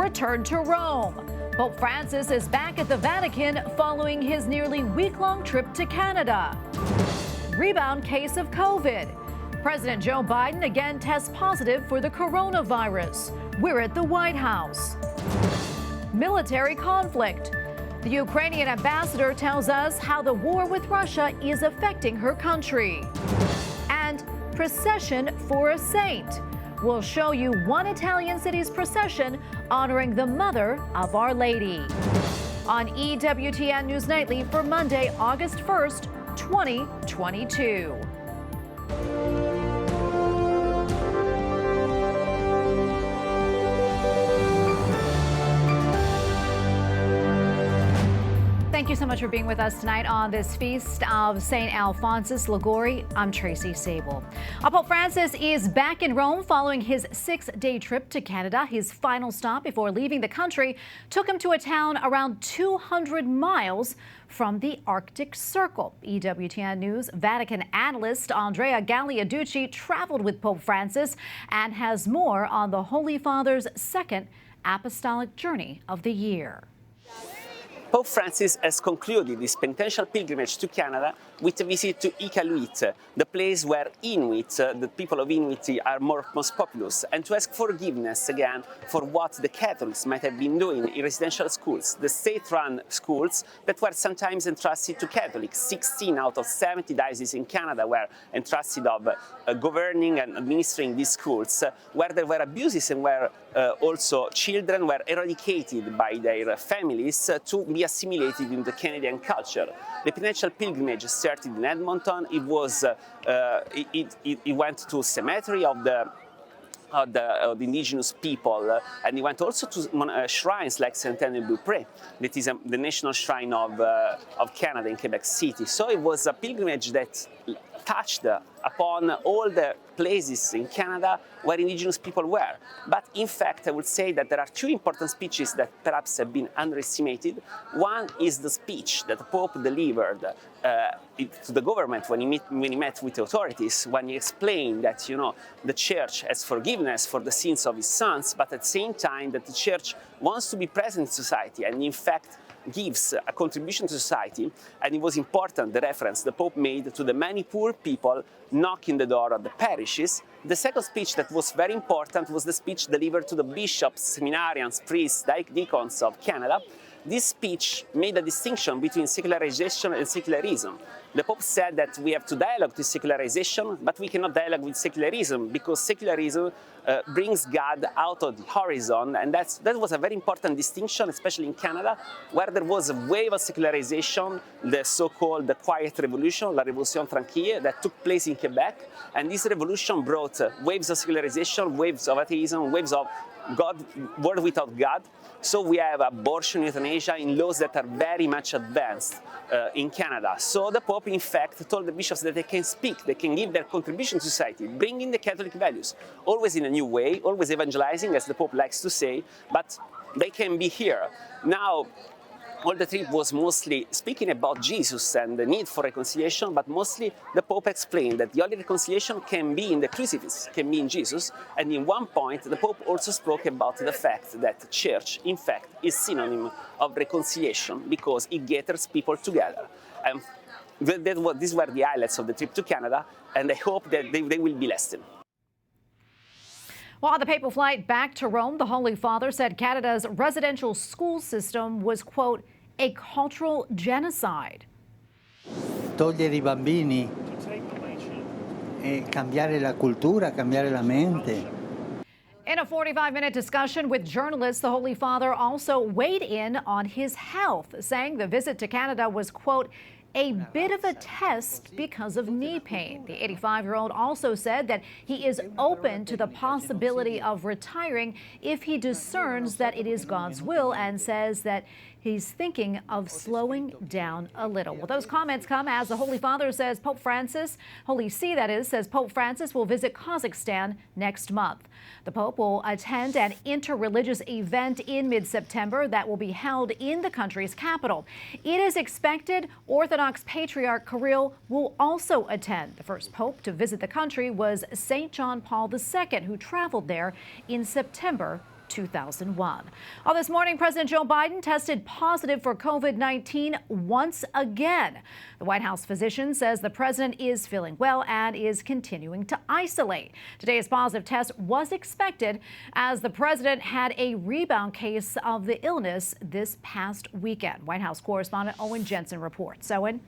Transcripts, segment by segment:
return to Rome. Pope Francis is back at the Vatican following his nearly week-long trip to Canada. Rebound case of COVID. President Joe Biden again tests positive for the coronavirus. We're at the White House. Military conflict. The Ukrainian ambassador tells us how the war with Russia is affecting her country. And procession for a saint. We'll show you one Italian city's procession honoring the Mother of Our Lady. On EWTN News Nightly for Monday, August 1st, 2022. Thank you so much for being with us tonight on this feast of St. Alphonsus Liguori. I'm Tracy Sable. Pope Francis is back in Rome following his 6-day trip to Canada. His final stop before leaving the country took him to a town around 200 miles from the Arctic Circle. EWTN News Vatican analyst Andrea Gagliarducci traveled with Pope Francis and has more on the Holy Father's second apostolic journey of the year. Pope Francis has concluded his penitential pilgrimage to Canada with a visit to Iqaluit, the place where Inuit, the people of Inuit, are most populous, and to ask forgiveness again for what the Catholics might have been doing in residential schools, the state-run schools that were sometimes entrusted to Catholics. 16 out of 70 dioceses in Canada were entrusted of governing and administering these schools, where there were abuses and where also children were eradicated by their families to be assimilated into Canadian culture. The penitential pilgrimage started in Edmonton. It went to cemetery of the indigenous people, and he went also to shrines like Saint-Anne-de-Beaupré, that is the national shrine of Canada in Quebec City. So it was a pilgrimage that touched upon all the places in Canada where indigenous people were. But in fact, I would say that there are two important speeches that perhaps have been underestimated. One is the speech that the Pope delivered to the government when he met with the authorities, when he explained that, the Church has forgiveness for the sins of his sons, but at the same time that the Church wants to be present in society and in fact gives a contribution to society. And it was important, the reference the Pope made to the many poor people knocking the door of the parishes. The second speech that was very important was the speech delivered to the bishops, seminarians, priests, deacons of Canada. This speech made a distinction between secularization and secularism. The Pope said that we have to dialogue with secularization, but we cannot dialogue with secularism because secularism brings God out of the horizon, and that was a very important distinction, especially in Canada, where there was a wave of secularization, the so-called the Quiet Revolution, La Révolution Tranquille, that took place in Quebec, and this revolution brought waves of secularization, waves of atheism, waves of world without God. So we have abortion, euthanasia in laws that are very much advanced in Canada. So the Pope, in fact, told the bishops that they can speak, they can give their contribution to society, bringing the Catholic values, always in a new way, always evangelizing, as the Pope likes to say, but they can be here. Now, all the trip was mostly speaking about Jesus and the need for reconciliation, but mostly the Pope explained that the only reconciliation can be in the crucifix, can be in Jesus. And in one point, the Pope also spoke about the fact that the Church, in fact, is synonym of reconciliation because it gathers people together. And these were the highlights of the trip to Canada, and I hope that they will be lasting. Well, on the papal flight back to Rome, the Holy Father said Canada's residential school system was, quote, a cultural genocide. Togliere I bambini e cambiare la cultura, cambiare la mente. In a 45-minute discussion with journalists, the Holy Father also weighed in on his health, saying the visit to Canada was, quote, a bit of a test because of knee pain. The 85-year-old also said that he is open to the possibility of retiring if he discerns that it is God's will, and says that he's thinking of slowing down a little. Well, those comments come as the Holy Father says Holy See, that is, says Pope Francis will visit Kazakhstan next month. The Pope will attend an interreligious event in mid-September that will be held in the country's capital. It is expected Orthodox Patriarch Kirill will also attend. The first Pope to visit the country was St. John Paul II, who traveled there in September 2001. Well, this morning, President Joe Biden tested positive for COVID-19 once again. The White House physician says the president is feeling well and is continuing to isolate. Today's positive test was expected as the president had a rebound case of the illness this past weekend. White House correspondent Owen Jensen reports. Owen?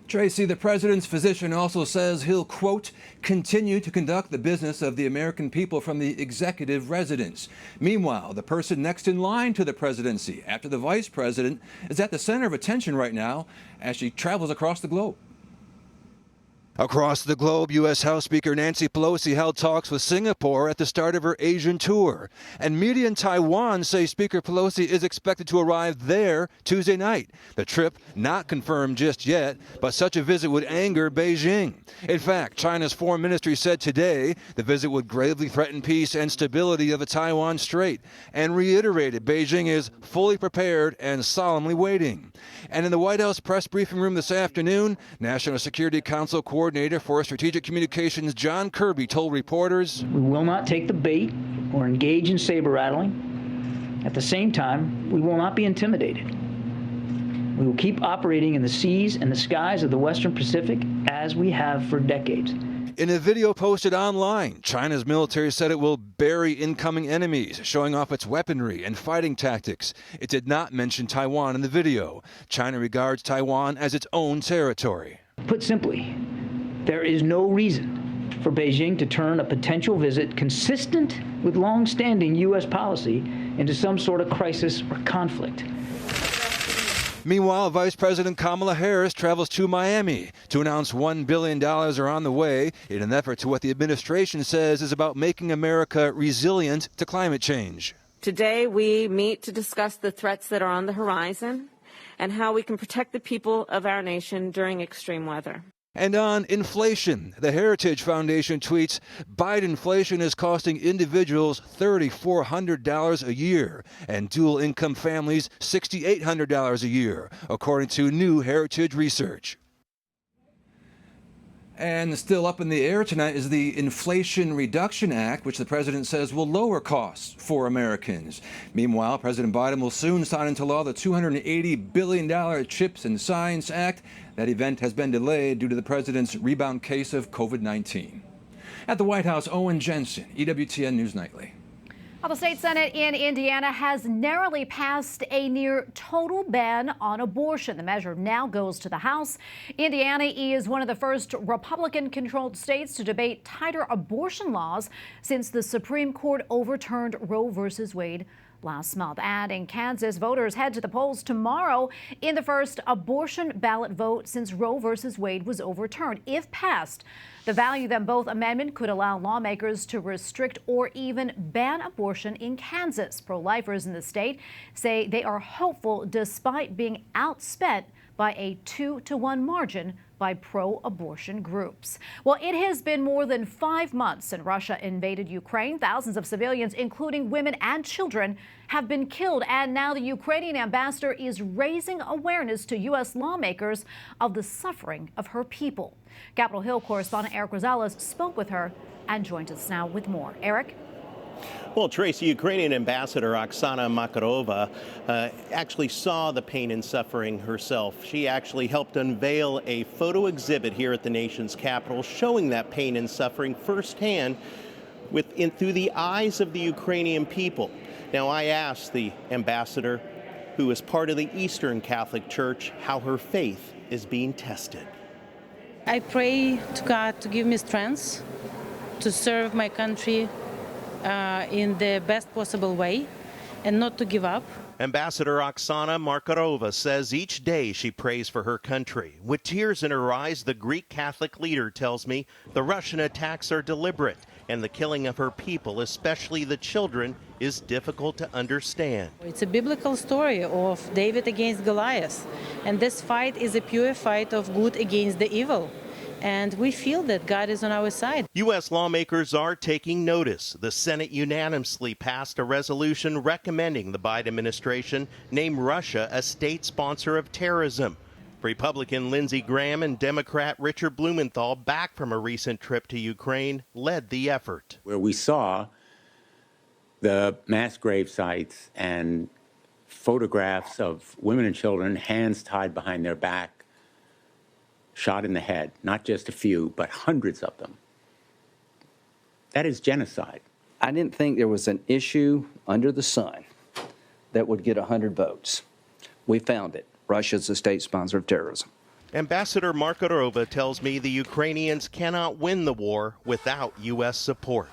Tracy, the president's physician also says he'll, quote, continue to conduct the business of the American people from the executive residence. Meanwhile, the person next in line to the presidency after the vice president is at the center of attention right now as she travels across the globe. Across the globe, U.S. House Speaker Nancy Pelosi held talks with Singapore at the start of her Asian tour. And media in Taiwan say Speaker Pelosi is expected to arrive there Tuesday night. The trip not confirmed just yet, but such a visit would anger Beijing. In fact, China's foreign ministry said today the visit would gravely threaten peace and stability of the Taiwan Strait and reiterated Beijing is fully prepared and solemnly waiting. And in the White House press briefing room this afternoon, National Security Council Coordinator for Strategic Communications John Kirby told reporters, "We will not take the bait or engage in saber rattling. At the same time, we will not be intimidated. We will keep operating in the seas and the skies of the Western Pacific as we have for decades." In a video posted online, China's military said it will bury incoming enemies, showing off its weaponry and fighting tactics. It did not mention Taiwan in the video. China regards Taiwan as its own territory. Put simply, there is no reason for Beijing to turn a potential visit consistent with long-standing U.S. policy into some sort of crisis or conflict. Meanwhile, Vice President Kamala Harris travels to Miami to announce $1 billion are on the way in an effort to what the administration says is about making America resilient to climate change. Today, we meet to discuss the threats that are on the horizon and how we can protect the people of our nation during extreme weather. And on inflation, the Heritage Foundation tweets, Bidenflation is costing individuals $3,400 a year and dual-income families $6,800 a year, according to new Heritage research. And still up in the air tonight is the Inflation Reduction Act, which the president says will lower costs for Americans. Meanwhile, President Biden will soon sign into law the $280 billion CHIPS and Science Act. That event has been delayed due to the president's rebound case of COVID-19. At the White House, Owen Jensen, EWTN News Nightly. Well, the state Senate in Indiana has narrowly passed a near total ban on abortion. The measure now goes to the House. Indiana is one of the first Republican-controlled states to debate tighter abortion laws since the Supreme Court overturned Roe v. Wade last month. And in Kansas, voters head to the polls tomorrow in the first abortion ballot vote since Roe v. Wade was overturned. If passed, the Value Them Both amendment could allow lawmakers to restrict or even ban abortion in Kansas. Pro-lifers in the state say they are hopeful despite being outspent by a 2-to-1 margin by pro-abortion groups. Well, it has been more than 5 months since Russia invaded Ukraine. Thousands of civilians, including women and children, have been killed. And now the Ukrainian ambassador is raising awareness to U.S. lawmakers of the suffering of her people. Capitol Hill correspondent Eric Rosales spoke with her and joins us now with more. Eric? Well, Tracy, Ukrainian Ambassador Oksana Makarova actually saw the pain and suffering herself. She actually helped unveil a photo exhibit here at the nation's capital showing that pain and suffering firsthand through the eyes of the Ukrainian people. Now, I asked the ambassador, who is part of the Eastern Catholic Church, how her faith is being tested. I pray to God to give me strength to serve my country in the best possible way and not to give up. Ambassador Oksana Markarova says each day she prays for her country. With tears in her eyes, the Greek Catholic leader tells me the Russian attacks are deliberate and the killing of her people, especially the children, is difficult to understand. It's a biblical story of David against Goliath, and this fight is a pure fight of good against the evil. And we feel that God is on our side. U.S. lawmakers are taking notice. The Senate unanimously passed a resolution recommending the Biden administration name Russia a state sponsor of terrorism. Republican Lindsey Graham and Democrat Richard Blumenthal, back from a recent trip to Ukraine, led the effort. Where we saw the mass grave sites and photographs of women and children, hands tied behind their back, shot in the head, not just a few, but hundreds of them. That is genocide. I didn't think there was an issue under the sun that would get 100 votes. We found it. Russia's a state sponsor of terrorism. Ambassador Markarova tells me the Ukrainians cannot win the war without U.S. support.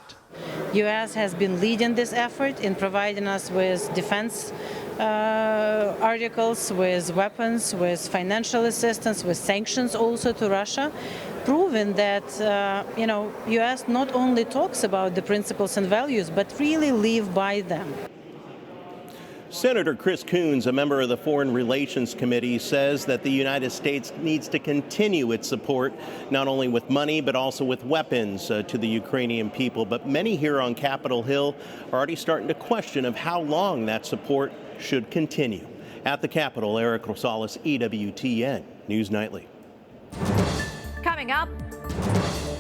U.S. has been leading this effort in providing us with defense articles, with weapons, with financial assistance, with sanctions also to Russia, proving that, U.S. not only talks about the principles and values, but really live by them. Senator Chris Coons, a member of the Foreign Relations Committee, says that the United States needs to continue its support, not only with money, but also with weapons to the Ukrainian people. But many here on Capitol Hill are already starting to question of how long that support should continue. At the Capitol, Eric Rosales, EWTN News Nightly. Coming up,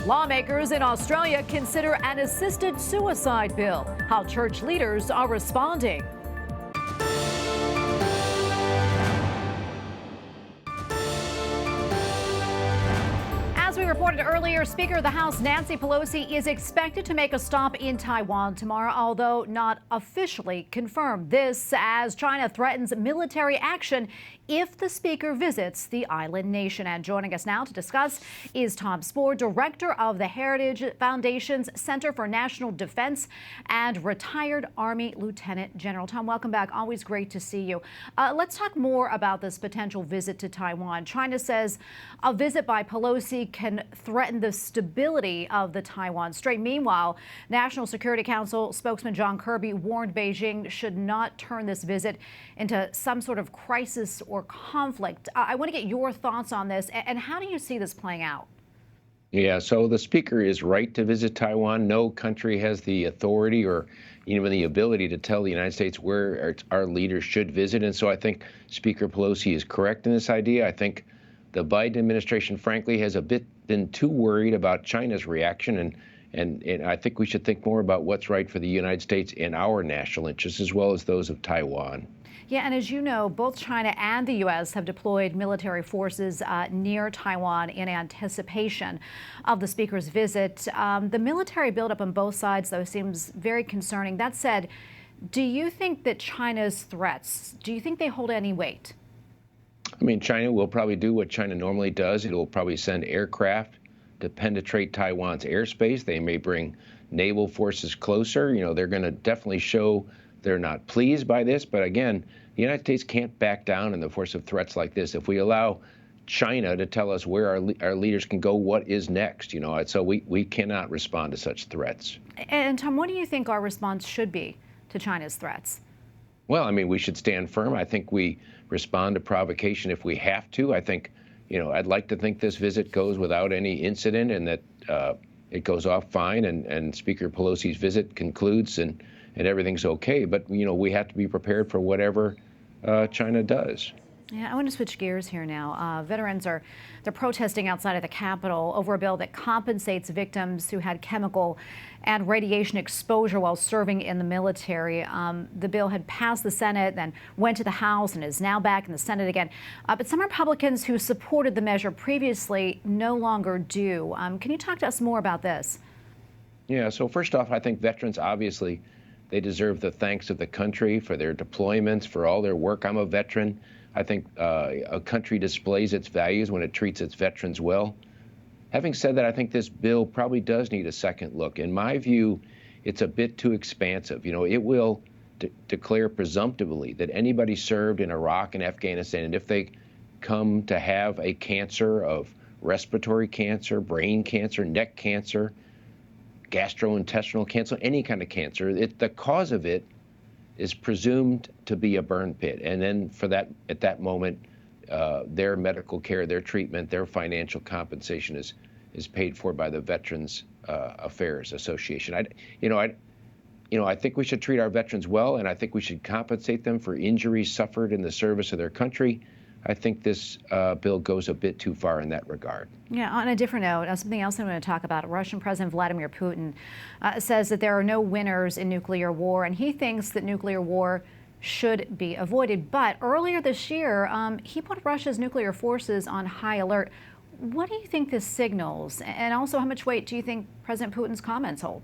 lawmakers in Australia consider an assisted suicide bill. How church leaders are responding. As we reported earlier, Speaker of the House Nancy Pelosi is expected to make a stop in Taiwan tomorrow, although not officially confirmed. This as China threatens military action if the speaker visits the island nation. And joining us now to discuss is Tom Spoehr, director of the Heritage Foundation's Center for National Defense and retired Army Lieutenant General. Tom, welcome back. Always great to see you. Let's talk more about this potential visit to Taiwan. China says a visit by Pelosi can threaten the stability of the Taiwan Strait. Meanwhile, National Security Council spokesman John Kirby warned Beijing should not turn this visit into some sort of crisis or conflict. I want to get your thoughts on this, and how do you see this playing out? Yeah, so the speaker is right to visit Taiwan. No country has the authority or even the ability to tell the United States where our leaders should visit. And so I think Speaker Pelosi is correct in this idea. I think the Biden administration, frankly, has a bit been too worried about China's reaction. And I think we should think more about what's right for the United States and our national interests, as well as those of Taiwan. Yeah, and as you know, both China and the U.S. have deployed military forces near Taiwan in anticipation of the speaker's visit. The military buildup on both sides, though, seems very concerning. That said, do you think that China's threats, do you think they hold any weight? I mean, China will probably do what China normally does. It will probably send aircraft to penetrate Taiwan's airspace. They may bring naval forces closer. You know, they're going to definitely show they're not pleased by this. But again, the United States can't back down in the force of threats like this. If we allow China to tell us where our leaders can go, what is next? You know, so we cannot respond to such threats. And Tom, what do you think our response should be to China's threats? Well, I mean, we should stand firm. I think we respond to provocation if we have to. I think, you know, I'd like to think this visit goes without any incident and that it goes off fine and Speaker Pelosi's visit concludes and everything's okay. But, you know, we have to be prepared for whatever China does. Yeah, I want to switch gears here now. Veterans they're protesting outside of the Capitol over a bill that compensates victims who had chemical and radiation exposure while serving in the military. The bill had passed the Senate, then went to the House, and is now back in the Senate again. But some Republicans who supported the measure previously no longer do. Can you talk to us more about this? Yeah, so first off, I think veterans, obviously, they deserve the thanks of the country for their deployments, for all their work. I'm a veteran. I think a country displays its values when it treats its veterans well. Having said that, I think this bill probably does need a second look. In my view, it's a bit too expansive. You know, it will declare presumptively that anybody served in Iraq and Afghanistan, and if they come to have a cancer of respiratory cancer, brain cancer, neck cancer, gastrointestinal cancer, any kind of cancer, the cause of it is presumed to be a burn pit. And then for that, at that moment, their medical care, their treatment, their financial compensation is paid for by the Veterans Affairs Association. I think we should treat our veterans well, and I think we should compensate them for injuries suffered in the service of their country. I think this bill goes a bit too far in that regard. Yeah, on a different note, something else I want to talk about. Russian President Vladimir Putin says that there are no winners in nuclear war, and he thinks that nuclear war should be avoided. But earlier this year, he put Russia's nuclear forces on high alert. What do you think this signals? And also, how much weight do you think President Putin's comments hold?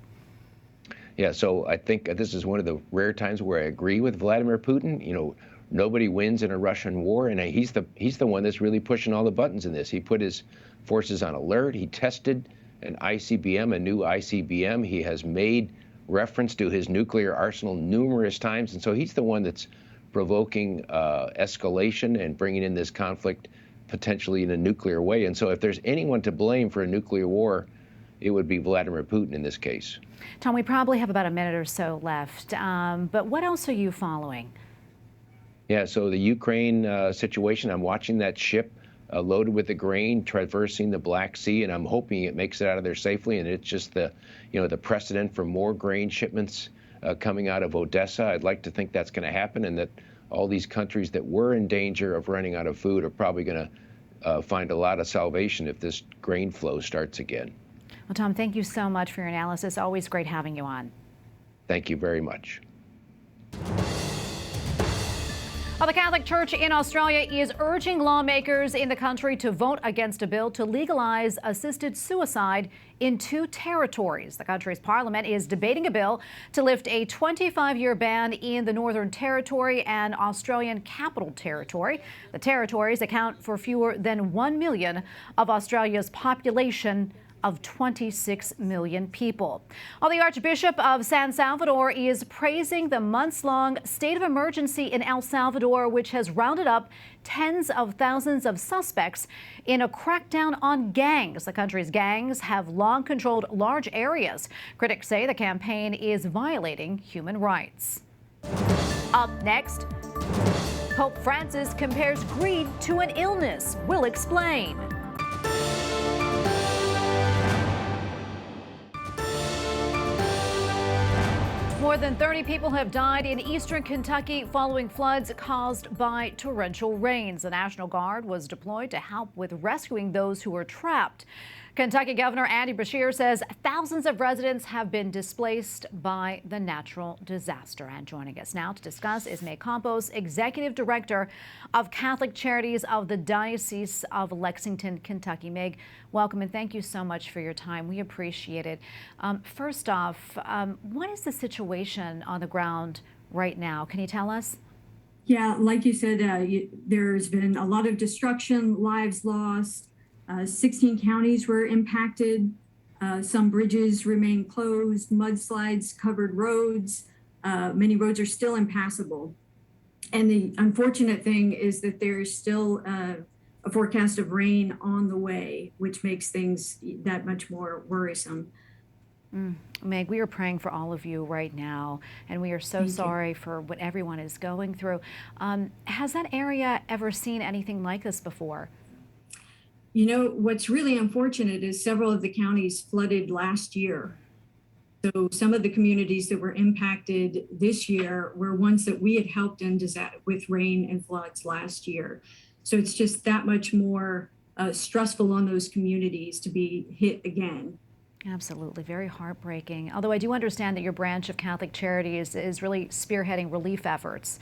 Yeah, so I think this is one of the rare times where I agree with Vladimir Putin. You know, nobody wins in a Russian war, and he's the one that's really pushing all the buttons in this. He put his forces on alert. He tested an ICBM, a new ICBM. He has made reference to his nuclear arsenal numerous times, and so he's the one that's provoking escalation and bringing in this conflict potentially in a nuclear way. And so if there's anyone to blame for a nuclear war, it would be Vladimir Putin in this case. Tom, we probably have about a minute or so left, but what else are you following? Yeah, so the Ukraine situation, I'm watching that ship loaded with the grain traversing the Black Sea, and I'm hoping it makes it out of there safely. And it's just the precedent for more grain shipments coming out of Odessa. I'd like to think that's going to happen, and that all these countries that were in danger of running out of food are probably going to find a lot of salvation if this grain flow starts again. Well, Tom, thank you so much for your analysis. Always great having you on. Thank you very much. Well, the Catholic Church in Australia is urging lawmakers in the country to vote against a bill to legalize assisted suicide in 2 territories. The country's parliament is debating a bill to lift a 25-year ban in the Northern Territory and Australian Capital Territory. The territories account for fewer than 1 million of Australia's population of 26 million people. Well, the Archbishop of San Salvador is praising the months-long state of emergency in El Salvador, which has rounded up tens of thousands of suspects in a crackdown on gangs. The country's gangs have long controlled large areas. Critics say the campaign is violating human rights. Up next, Pope Francis compares greed to an illness. We'll explain. More than 30 people have died in eastern Kentucky following floods caused by torrential rains. The National Guard was deployed to help with rescuing those who were trapped. Kentucky Governor Andy Beshear says thousands of residents have been displaced by the natural disaster. And joining us now to discuss is Meg Campos, Executive Director of Catholic Charities of the Diocese of Lexington, Kentucky. Meg, welcome and thank you so much for your time. We appreciate it. First off, what is the situation on the ground right now? Can you tell us? Yeah, like you said, there's been a lot of destruction, lives lost. 16 counties were impacted. Some bridges remain closed, mudslides covered roads. Many roads are still impassable. And the unfortunate thing is that there's still a forecast of rain on the way, which makes things that much more worrisome. Meg, we are praying for all of you right now, and we are so sorry for what everyone is going through. Has that area ever seen anything like this before? You know, what's really unfortunate is several of the counties flooded last year. So some of the communities that were impacted this year were ones that we had helped in with rain and floods last year. So it's just that much more stressful on those communities to be hit again. Absolutely, very heartbreaking. Although I do understand that your branch of Catholic Charities is really spearheading relief efforts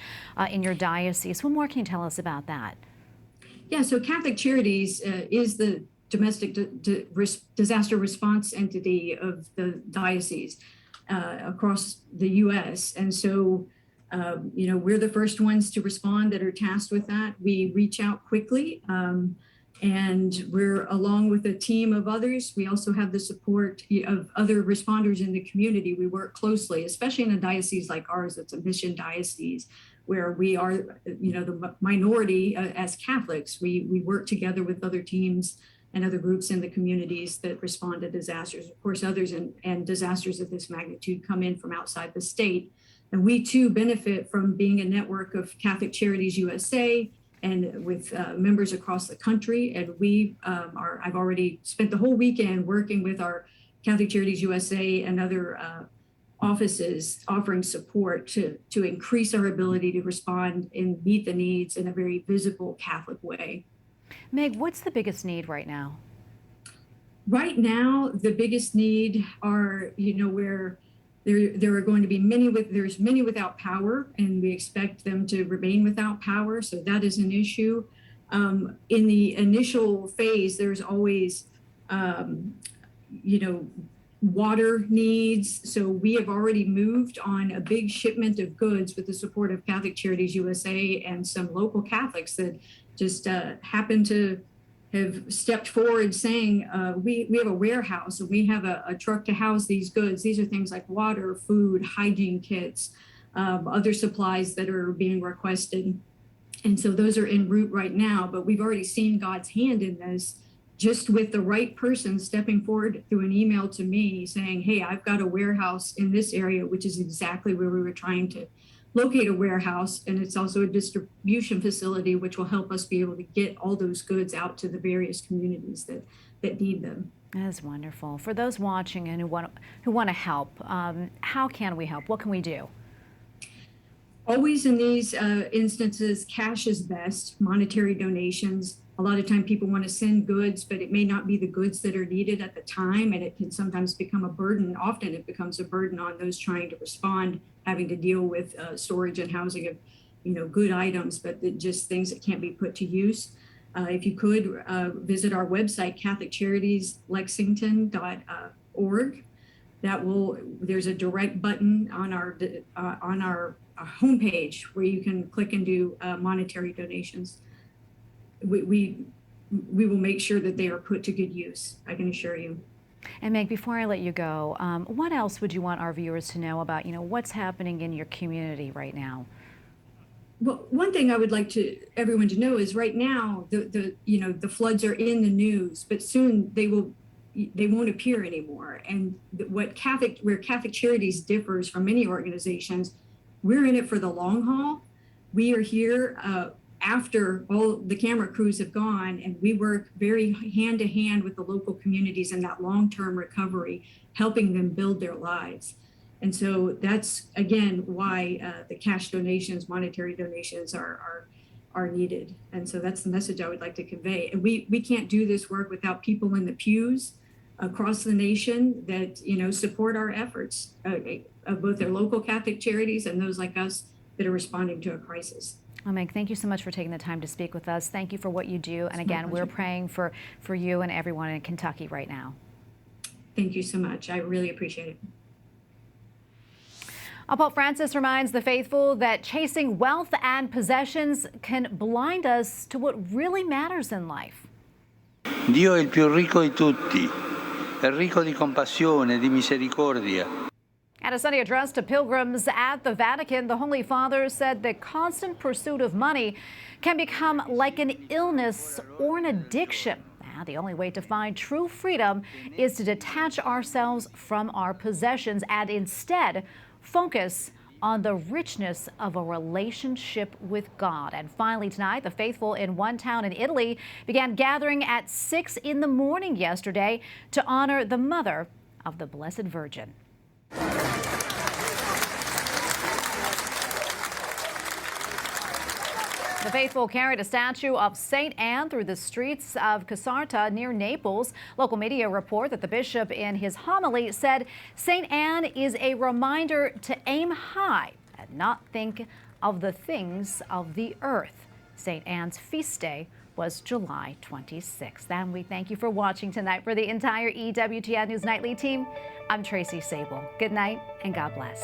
in your diocese. What more can you tell us about that? Yeah, so Catholic Charities is the domestic disaster response entity of the diocese across the U.S. And so, you know, we're the first ones to respond that are tasked with that. We reach out quickly, and we're along with a team of others. We also have the support of other responders in the community. We work closely, especially in a diocese like ours. It's a mission diocese, where we are, you know, the minority as Catholics. We work together with other teams and other groups in the communities that respond to disasters. Of course, others and disasters of this magnitude come in from outside the state. And we too benefit from being a network of Catholic Charities USA and with members across the country. And we I've already spent the whole weekend working with our Catholic Charities USA and other offices offering support to increase our ability to respond and meet the needs in a very visible Catholic way. Meg, what's the biggest need right now? Right now, the biggest need are, where there are going to be there's many without power, and we expect them to remain without power. So that is an issue. In the initial phase, there's always, water needs. So we have already moved on a big shipment of goods with the support of Catholic Charities USA and some local Catholics that just happen to have stepped forward saying, we have a warehouse and we have a truck to house these goods. These are things like water, food, hygiene kits, other supplies that are being requested. And so those are en route right now, but we've already seen God's hand in this, just with the right person stepping forward through an email to me saying, hey, I've got a warehouse in this area, which is exactly where we were trying to locate a warehouse. And it's also a distribution facility, which will help us be able to get all those goods out to the various communities that need them. That is wonderful. For those watching and who want to help, how can we help? What can we do? Always in these instances, cash is best, monetary donations. A lot of time people want to send goods, but it may not be the goods that are needed at the time, and it can sometimes become a burden. Often it becomes a burden on those trying to respond, having to deal with storage and housing of, good items, but just things that can't be put to use. If you could visit our website, catholiccharities.lexington.org. There's a direct button on our homepage where you can click and do monetary donations. We will make sure that they are put to good use, I can assure you. And Meg, before I let you go, what else would you want our viewers to know about, what's happening in your community right now? Well, one thing I would like everyone to know is right now the floods are in the news, but soon they won't appear anymore. And where Catholic Charities differs from many organizations, we're in it for the long haul. We are here after all the camera crews have gone, and we work very hand to hand with the local communities in that long-term recovery, helping them build their lives. And so that's, again, why the cash donations, monetary donations are needed. And so that's the message I would like to convey. And we can't do this work without people in the pews across the nation that, support our efforts of both their local Catholic charities and those like us that are responding to a crisis. Well, Meg, thank you so much for taking the time to speak with us. Thank you for what you do. And again, we're praying for you and everyone in Kentucky right now. Thank you so much. I really appreciate it. Pope Francis reminds the faithful that chasing wealth and possessions can blind us to what really matters in life. Dio è il più ricco di tutti, è ricco di compassione, di misericordia. At a Sunday address to pilgrims at the Vatican, the Holy Father said the constant pursuit of money can become like an illness or an addiction. Now, the only way to find true freedom is to detach ourselves from our possessions and instead focus on the richness of a relationship with God. And finally tonight, the faithful in one town in Italy began gathering at 6 in the morning yesterday to honor the mother of the Blessed Virgin. The faithful carried a statue of St. Anne through the streets of Caserta near Naples. Local media report that the bishop in his homily said St. Anne is a reminder to aim high and not think of the things of the earth. St. Anne's feast day was July 26th. And we thank you for watching tonight. For the entire EWTN News Nightly team, I'm Tracy Sable. Good night and God bless.